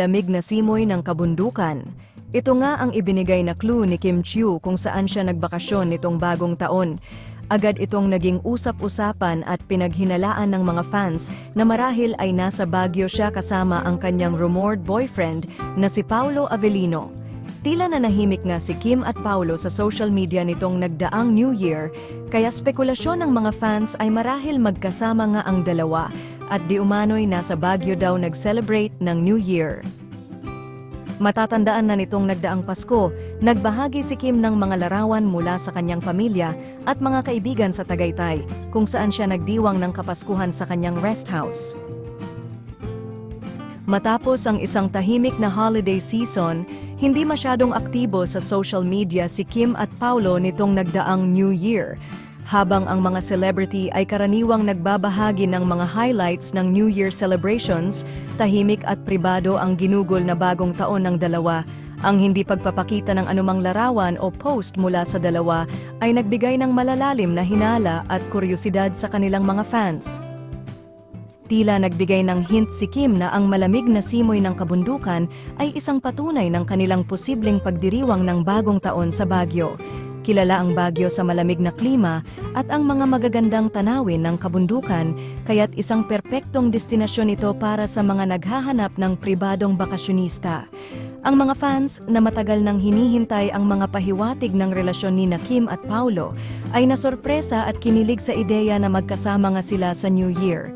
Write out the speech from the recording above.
malamig na simoy ng kabundukan. Ito nga ang ibinigay na clue ni Kim Chiu kung saan siya nagbakasyon nitong bagong taon. Agad itong naging usap-usapan at pinaghinalaan ng mga fans na marahil ay nasa Baguio siya kasama ang kanyang rumored boyfriend na si Paulo Avellino. Tila nanahimik nga si Kim at Paulo sa social media nitong nagdaang New Year, kaya spekulasyon ng mga fans ay marahil magkasama nga ang dalawa at di umano'y nasa Baguio daw nag-celebrate ng New Year. Matatandaan na nitong nagdaang Pasko, nagbahagi si Kim ng mga larawan mula sa kanyang pamilya at mga kaibigan sa Tagaytay, kung saan siya nagdiwang ng Kapaskuhan sa kanyang rest house. Matapos ang isang tahimik na holiday season, hindi masyadong aktibo sa social media si Kim at Paulo nitong nagdaang New Year, habang ang mga celebrity ay karaniwang nagbabahagi ng mga highlights ng New Year celebrations, tahimik at pribado ang ginugol na bagong taon ng dalawa. Ang hindi pagpapakita ng anumang larawan o post mula sa dalawa ay nagbigay ng malalalim na hinala at kuryosidad sa kanilang mga fans. Tila nagbigay ng hint si Kim na ang malamig na simoy ng kabundukan ay isang patunay ng kanilang posibleng pagdiriwang ng bagong taon sa Baguio. Kilala ang Baguio sa malamig na klima at ang mga magagandang tanawin ng kabundukan, kaya't isang perpektong destinasyon ito para sa mga naghahanap ng pribadong bakasyonista. Ang mga fans na matagal nang hinihintay ang mga pahiwatig ng relasyon ni Kim at Paulo ay nasorpresa at kinilig sa ideya na magkasama nga sila sa New Year.